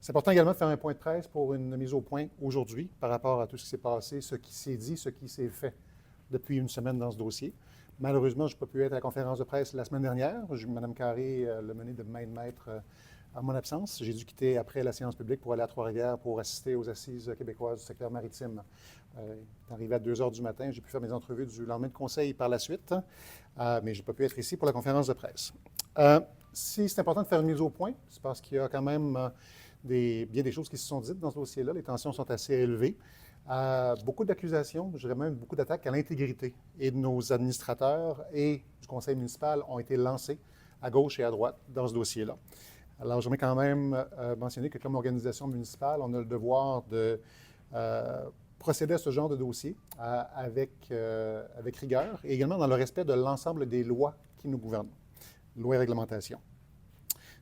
C'est important également de faire un point de presse pour une mise au point aujourd'hui par rapport à tout ce qui s'est passé, ce qui s'est dit, ce qui s'est fait depuis une semaine dans ce dossier. Malheureusement, je n'ai pas pu être à la conférence de presse la semaine dernière. Mme Carré l'a mené de main de maître en mon absence. J'ai dû quitter après la séance publique pour aller à Trois-Rivières pour assister aux assises québécoises du secteur maritime. Arrivé à 2 heures du matin, j'ai pu faire mes entrevues du lendemain de conseil par la suite, mais je n'ai pas pu être ici pour la conférence de presse. Si c'est important de faire une mise au point, c'est parce qu'il y a quand même bien des choses qui se sont dites dans ce dossier-là. Les tensions sont assez élevées. Beaucoup d'accusations, je dirais même beaucoup d'attaques à l'intégrité et de nos administrateurs et du conseil municipal ont été lancées à gauche et à droite dans ce dossier-là. Alors, j'aimerais quand même mentionner que comme organisation municipale, on a le devoir de procéder à ce genre de dossier avec rigueur et également dans le respect de l'ensemble des lois qui nous gouvernent, lois et réglementations.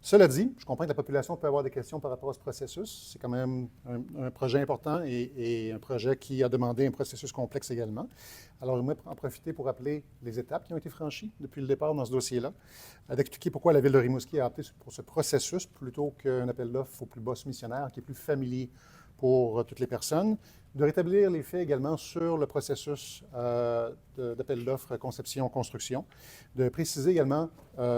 Cela dit, je comprends que la population peut avoir des questions par rapport à ce processus. C'est quand même un projet important et un projet qui a demandé un processus complexe également. Alors, j'aimerais en profiter pour rappeler les étapes qui ont été franchies depuis le départ dans ce dossier-là, d'expliquer pourquoi la Ville de Rimouski a opté pour ce processus plutôt qu'un appel d'offres au plus bas soumissionnaire qui est plus familier pour toutes les personnes, de rétablir les faits également sur le processus d'appel d'offres conception-construction, de préciser également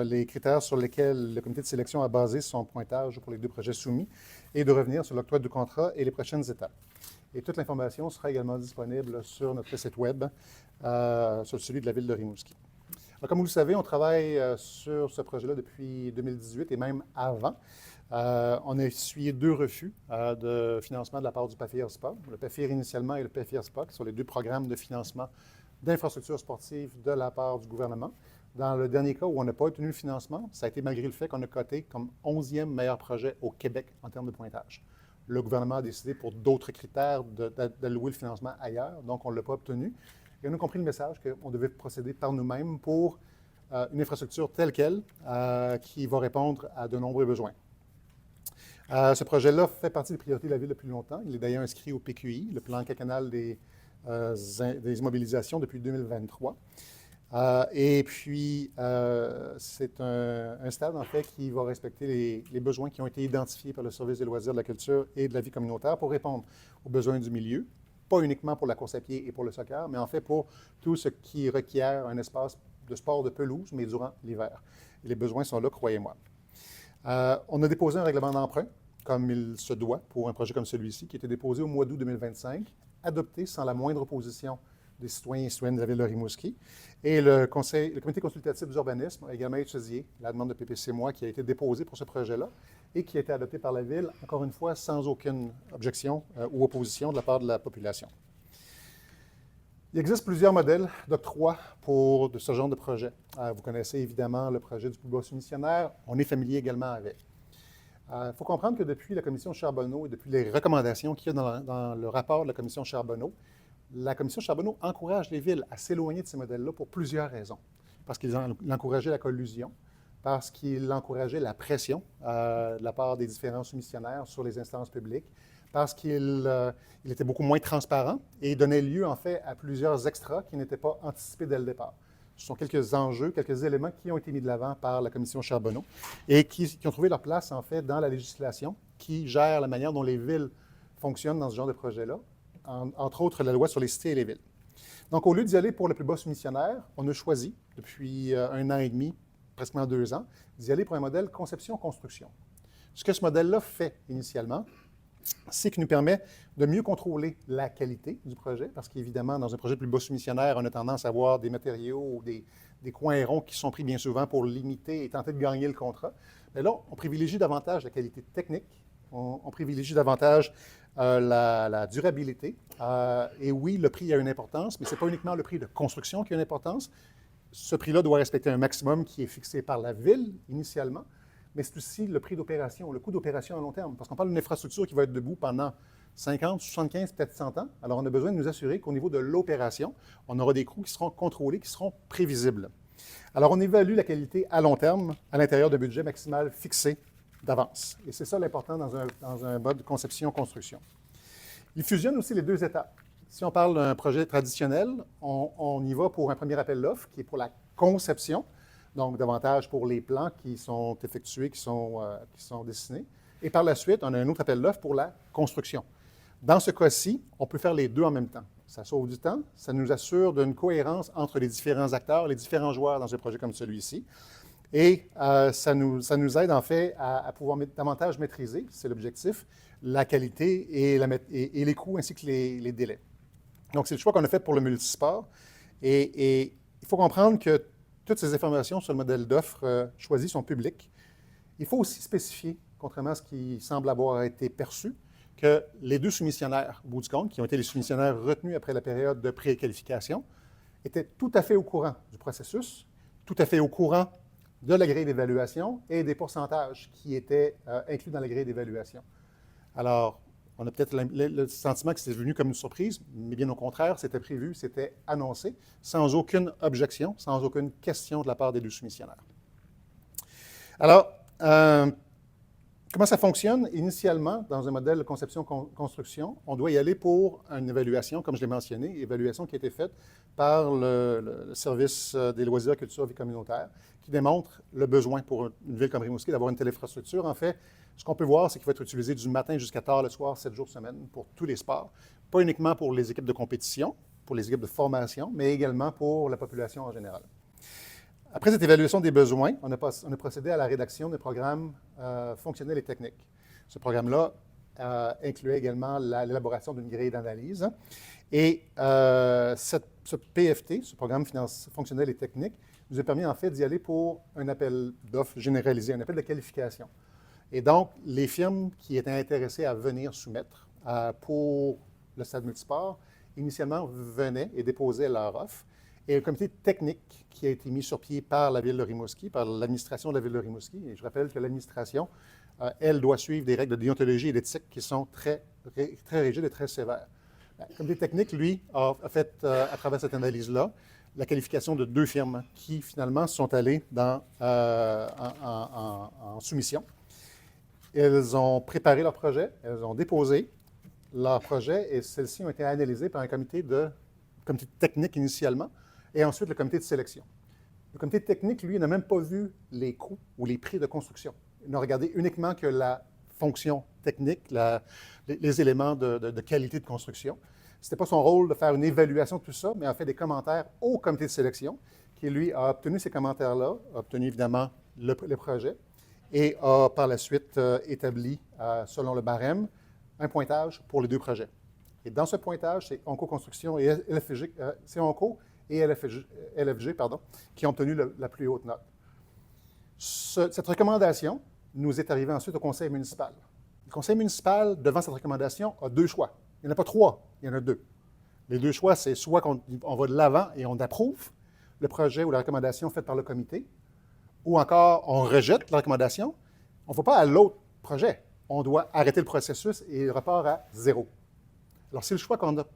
les critères sur lesquels le comité de sélection a basé son pointage pour les 2 projets soumis et de revenir sur l'octroi du contrat et les prochaines étapes. Et toute l'information sera également disponible sur notre site web, sur celui de la Ville de Rimouski. Alors, comme vous le savez, on travaille sur ce projet-là depuis 2018 et même avant. On a essuyé 2 refus de financement de la part du PAFIR-SPA, le PAFIR initialement et le PAFIR-SPA, qui sont les 2 programmes de financement d'infrastructures sportives de la part du gouvernement. Dans le dernier cas où on n'a pas obtenu le financement, ça a été malgré le fait qu'on a coté comme 11e meilleur projet au Québec en termes de pointage. Le gouvernement a décidé pour d'autres critères d'allouer le financement ailleurs, donc on ne l'a pas obtenu. Et on a compris le message qu'on devait procéder par nous-mêmes pour une infrastructure telle qu'elle qui va répondre à de nombreux besoins. Ce projet-là fait partie des priorités de la Ville depuis longtemps. Il est d'ailleurs inscrit au PQI, le plan quinquennal des immobilisations depuis 2023. Et puis, c'est un stade, en fait, qui va respecter les besoins qui ont été identifiés par le Service des loisirs, de la culture et de la vie communautaire pour répondre aux besoins du milieu, pas uniquement pour la course à pied et pour le soccer, mais en fait pour tout ce qui requiert un espace de sport de pelouse, mais durant l'hiver. Et les besoins sont là, croyez-moi. On a déposé un règlement d'emprunt, comme il se doit pour un projet comme celui-ci, qui a été déposé au mois d'août 2025, adopté sans la moindre opposition des citoyens et citoyennes de la Ville de Rimouski. Et le comité consultatif d'urbanisme a également étudié la demande de PPC-MOI qui a été déposée pour ce projet-là et qui a été adoptée par la Ville, encore une fois, sans aucune objection ou opposition de la part de la population. Il existe plusieurs modèles d'octroi pour ce genre de projet. Vous connaissez évidemment le projet du plus bas soumissionnaire. On est familier également avec. Il faut comprendre que depuis la commission Charbonneau et depuis les recommandations qu'il y a dans le rapport de la commission Charbonneau encourage les villes à s'éloigner de ces modèles-là pour plusieurs raisons. Parce qu'il encourageait la collusion, parce qu'il encourageait la pression de la part des différents soumissionnaires sur les instances publiques, parce qu'il était beaucoup moins transparent et donnait lieu, en fait, à plusieurs extras qui n'étaient pas anticipés dès le départ. Ce sont quelques enjeux, quelques éléments qui ont été mis de l'avant par la commission Charbonneau et qui ont trouvé leur place, en fait, dans la législation qui gère la manière dont les villes fonctionnent dans ce genre de projet-là, entre autres la loi sur les cités et les villes. Donc, au lieu d'y aller pour le plus bas soumissionnaire, on a choisi, depuis 1 an et demi, presque 2 ans, d'y aller pour un modèle conception-construction. Ce que ce modèle-là fait initialement, c'est qu'il nous permet de mieux contrôler la qualité du projet, parce qu'évidemment, dans un projet plus bas soumissionnaire, on a tendance à avoir des matériaux ou des coins ronds qui sont pris bien souvent pour limiter et tenter de gagner le contrat. Mais là, on privilégie davantage la qualité technique, on privilégie davantage la durabilité. Et oui, le prix a une importance, mais ce n'est pas uniquement le prix de construction qui a une importance. Ce prix-là doit respecter un maximum qui est fixé par la Ville initialement, mais c'est aussi le prix d'opération, le coût d'opération à long terme, parce qu'on parle d'une infrastructure qui va être debout pendant 50, 75, peut-être 100 ans. Alors, on a besoin de nous assurer qu'au niveau de l'opération, on aura des coûts qui seront contrôlés, qui seront prévisibles. Alors, on évalue la qualité à long terme à l'intérieur d'un budget maximal fixé d'avance. Et c'est ça l'important dans un mode conception-construction. Il fusionne aussi les 2 étapes. Si on parle d'un projet traditionnel, on y va pour un premier appel d'offres qui est pour la conception, donc davantage pour les plans qui sont effectués, qui sont dessinés. Et par la suite, on a un autre appel d'offres pour la construction. Dans ce cas-ci, on peut faire les deux en même temps. Ça sauve du temps, ça nous assure d'une cohérence entre les différents acteurs, les différents joueurs dans un projet comme celui-ci. Et ça nous aide en fait à pouvoir davantage maîtriser, c'est l'objectif, la qualité et les coûts ainsi que les délais. Donc, c'est le choix qu'on a fait pour le multisport. Et il faut comprendre que toutes ces informations sur le modèle d'offre choisi sont publiques. Il faut aussi spécifier, contrairement à ce qui semble avoir été perçu, que les deux soumissionnaires, au bout du compte, qui ont été les soumissionnaires retenus après la période de préqualification, étaient tout à fait au courant du processus, tout à fait au courant de la grille d'évaluation et des pourcentages qui étaient inclus dans la grille d'évaluation. Alors, on a peut-être le sentiment que c'est venu comme une surprise, mais bien au contraire, c'était prévu, c'était annoncé, sans aucune objection, sans aucune question de la part des deux soumissionnaires. Alors, comment ça fonctionne? Initialement, dans un modèle de conception-construction, on doit y aller pour une évaluation, comme je l'ai mentionné, évaluation qui a été faite par le service des loisirs, culture, vie communautaire, qui démontre le besoin pour une ville comme Rimouski d'avoir une telle infrastructure. En fait, ce qu'on peut voir, c'est qu'il va être utilisé du matin jusqu'à tard le soir, 7 jours semaine, pour tous les sports. Pas uniquement pour les équipes de compétition, pour les équipes de formation, mais également pour la population en général. Après cette évaluation des besoins, on a procédé à la rédaction des programmes fonctionnels et techniques. Ce programme-là incluait également l'élaboration d'une grille d'analyse. Et ce PFT, ce programme fonctionnel et technique, nous a permis en fait d'y aller pour un appel d'offres généralisé, un appel de qualification. Et donc, les firmes qui étaient intéressées à venir soumettre pour le stade multisport, initialement venaient et déposaient leur offre. Et un comité technique qui a été mis sur pied par la Ville de Rimouski, par l'administration de la Ville de Rimouski. Et je rappelle que l'administration, elle, doit suivre des règles de déontologie et d'éthique qui sont très rigides et très sévères. Le comité technique, lui, a fait, à travers cette analyse-là, la qualification de 2 firmes qui, finalement, sont allées en soumission. Elles ont préparé leur projet, elles ont déposé leur projet et celles-ci ont été analysées par un comité technique initialement et ensuite le comité de sélection. Le comité technique, lui, n'a même pas vu les coûts ou les prix de construction. Il n'a regardé uniquement que la fonction technique, les éléments de qualité de construction. Ce n'était pas son rôle de faire une évaluation de tout ça, mais a fait des commentaires au comité de sélection qui, lui, a obtenu ces commentaires-là, a obtenu évidemment le projet et a par la suite établi, selon le barème, un pointage pour les 2 projets. Et dans ce pointage, c'est Onco Construction et LFG, c'est Onco et LFG qui ont obtenu la plus haute note. Cette recommandation nous est arrivée ensuite au conseil municipal. Le conseil municipal, devant cette recommandation, a 2 choix. Il n'y en a pas 3, il y en a 2. Les 2 choix, c'est soit on va de l'avant et on approuve le projet ou la recommandation faite par le comité, ou encore on rejette la recommandation. On ne va pas à l'autre projet. On doit arrêter le processus et il repart à 0. Alors, c'est le choix qu'on a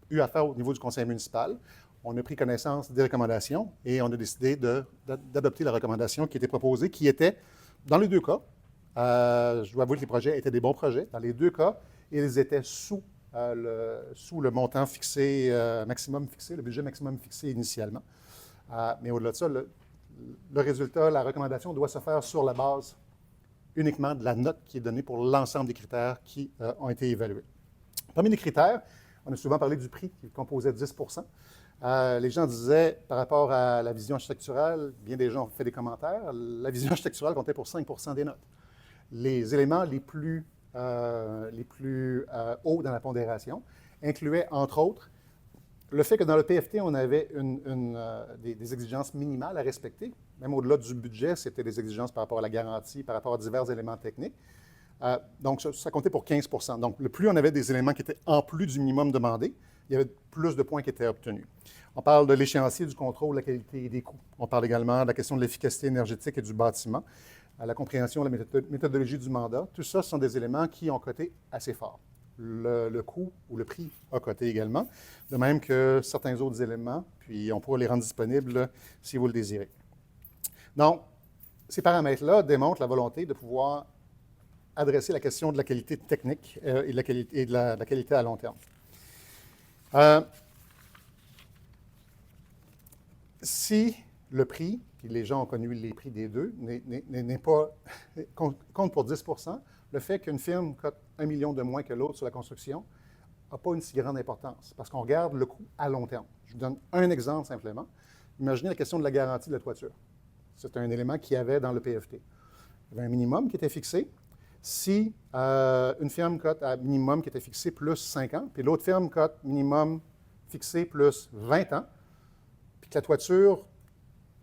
eu à faire au niveau du conseil municipal. On a pris connaissance des recommandations et on a décidé d'adopter la recommandation qui était proposée, qui était, dans les 2 cas, je dois avouer que les projets étaient des bons projets. Dans les 2 cas, ils étaient sous le montant fixé, maximum fixé, le budget maximum fixé initialement. Mais au-delà de ça, le résultat, la recommandation doit se faire sur la base uniquement de la note qui est donnée pour l'ensemble des critères qui ont été évalués. Parmi les critères, on a souvent parlé du prix qui composait 10 les gens disaient, par rapport à la vision architecturale, bien des gens ont fait des commentaires, la vision architecturale comptait pour 5 des notes. Les éléments les plus hauts dans la pondération incluaient, entre autres, le fait que dans le PFT, on avait des exigences minimales à respecter. Même au-delà du budget, c'était des exigences par rapport à la garantie, par rapport à divers éléments techniques. Donc, ça comptait pour 15 Donc, le plus on avait des éléments qui étaient en plus du minimum demandé, il y avait plus de points qui étaient obtenus. On parle de l'échéancier, du contrôle, de la qualité et des coûts. On parle également de la question de l'efficacité énergétique et du bâtiment, la compréhension de la méthodologie du mandat. Tout ça, ce sont des éléments qui ont coté assez fort. Le coût ou le prix a coté également, de même que certains autres éléments, puis on pourra les rendre disponibles si vous le désirez. Donc, ces paramètres-là démontrent la volonté de pouvoir adresser la question de la qualité technique et de la qualité à long terme. Si le prix, puis les gens ont connu les prix des 2, n'est pas compte pour 10 le fait qu'une firme cote 1 million de moins que l'autre sur la construction n'a pas une si grande importance, parce qu'on regarde le coût à long terme. Je vous donne un exemple simplement. Imaginez la question de la garantie de la toiture. C'est un élément qu'il y avait dans le PFT. Il y avait un minimum qui était fixé. Si une firme cote à minimum qui était fixé plus 5 ans, puis l'autre firme cote minimum fixé plus 20 ans, puis que la toiture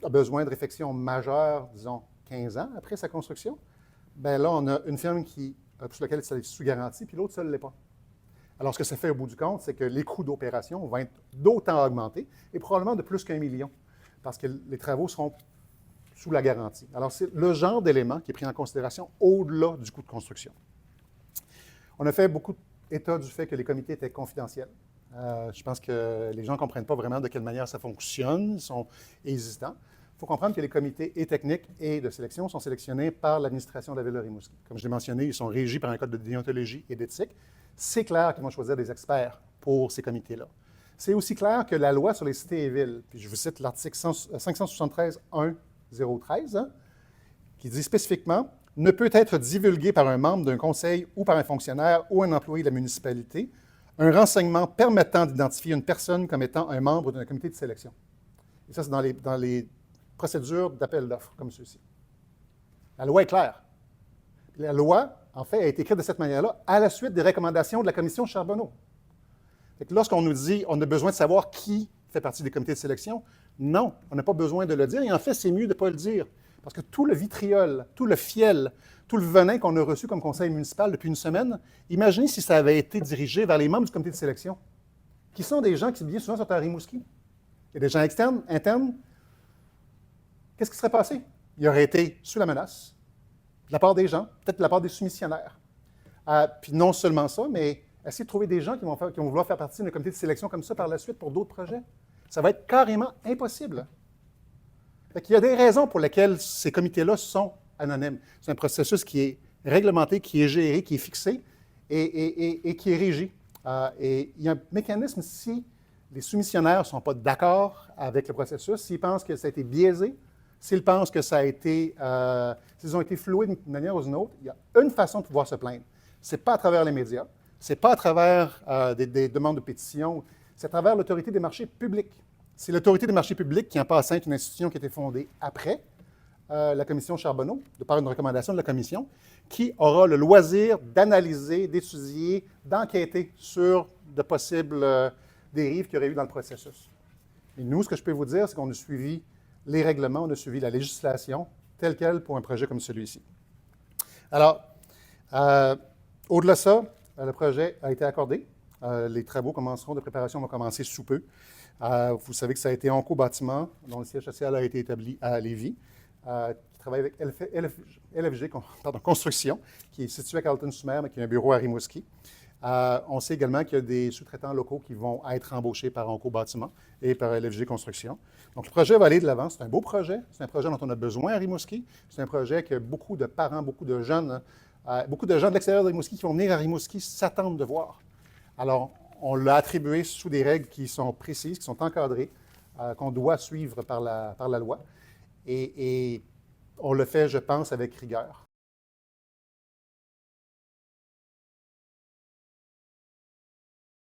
a besoin de réfection majeure, disons 15 ans après sa construction, bien là, on a une firme sur laquelle ça est sous garantie, puis l'autre, ça ne l'est pas. Alors, ce que ça fait au bout du compte, c'est que les coûts d'opération vont être d'autant augmentés, et probablement de plus qu'1 million, parce que les travaux seront sous la garantie. Alors, c'est le genre d'élément qui est pris en considération au-delà du coût de construction. On a fait beaucoup état du fait que les comités étaient confidentiels. Je pense que les gens ne comprennent pas vraiment de quelle manière ça fonctionne, ils sont hésitants. Il faut comprendre que les comités et techniques et de sélection sont sélectionnés par l'administration de la Ville de Rimouski. Comme je l'ai mentionné, ils sont régis par un code de déontologie et d'éthique. C'est clair qu'ils vont choisir des experts pour ces comités-là. C'est aussi clair que la loi sur les cités et villes, puis je vous cite l'article 573.1.013, qui dit spécifiquement « ne peut être divulgué par un membre d'un conseil ou par un fonctionnaire ou un employé de la municipalité un renseignement permettant d'identifier une personne comme étant un membre d'un comité de sélection. » Et ça, c'est dans les procédures d'appel d'offres, comme ceci. La loi est claire. La loi, en fait, a été écrite de cette manière-là à la suite des recommandations de la commission Charbonneau. Lorsqu'on nous dit qu'on a besoin de savoir qui fait partie des comités de sélection, non, on n'a pas besoin de le dire. Et en fait, c'est mieux de ne pas le dire. Parce que tout le vitriol, tout le fiel, tout le venin qu'on a reçu comme conseil municipal depuis une semaine, imaginez si ça avait été dirigé vers les membres du comité de sélection, qui sont des gens qui, bien souvent, sont à Rimouski. Il y a des gens externes, internes. Qu'est-ce qui serait passé? Il aurait été sous la menace de la part des gens, peut-être de la part des soumissionnaires. Puis non seulement ça, mais essayer de trouver des gens qui vont vouloir faire partie d'un comité de sélection comme ça par la suite pour d'autres projets. Ça va être carrément impossible. Il y a des raisons pour lesquelles ces comités-là sont anonymes. C'est un processus qui est réglementé, qui est géré, qui est fixé et qui est régi. Et il y a un mécanisme si les soumissionnaires ne sont pas d'accord avec le processus, s'ils pensent que ça a été biaisé, s'ils pensent que ça a été, s'ils ont été floués d'une manière ou d'une autre, il y a une façon de pouvoir se plaindre. Ce n'est pas à travers les médias, ce n'est pas à travers des demandes de pétition, c'est à travers l'autorité des marchés publics. C'est l'autorité des marchés publics qui, en passant, est une institution qui a été fondée après la commission Charbonneau, de par une recommandation de la commission, qui aura le loisir d'analyser, d'étudier, d'enquêter sur de possibles dérives qu'il y aurait eu dans le processus. Et nous, ce que je peux vous dire, c'est qu'on a suivi les règlements, on a suivi la législation telle quelle pour un projet comme celui-ci. Alors, au-delà de ça, le projet a été accordé. Les travaux de préparation vont commencer sous peu. Vous savez que ça a été Onco Bâtiment, dont le siège social a été établi à Lévis, qui travaille avec LFG Construction, qui est situé à Carleton-sur-Mer, mais qui a un bureau à Rimouski. On sait également qu'il y a des sous-traitants locaux qui vont être embauchés par Onco Bâtiment et par LFG Construction. Donc, le projet va aller de l'avant. C'est un beau projet. C'est un projet dont on a besoin à Rimouski. C'est un projet que beaucoup de parents, beaucoup de jeunes de l'extérieur de Rimouski qui vont venir à Rimouski s'attendent de voir. Alors, on l'a attribué sous des règles qui sont précises, qui sont encadrées, qu'on doit suivre par la loi. Et on le fait, je pense, avec rigueur.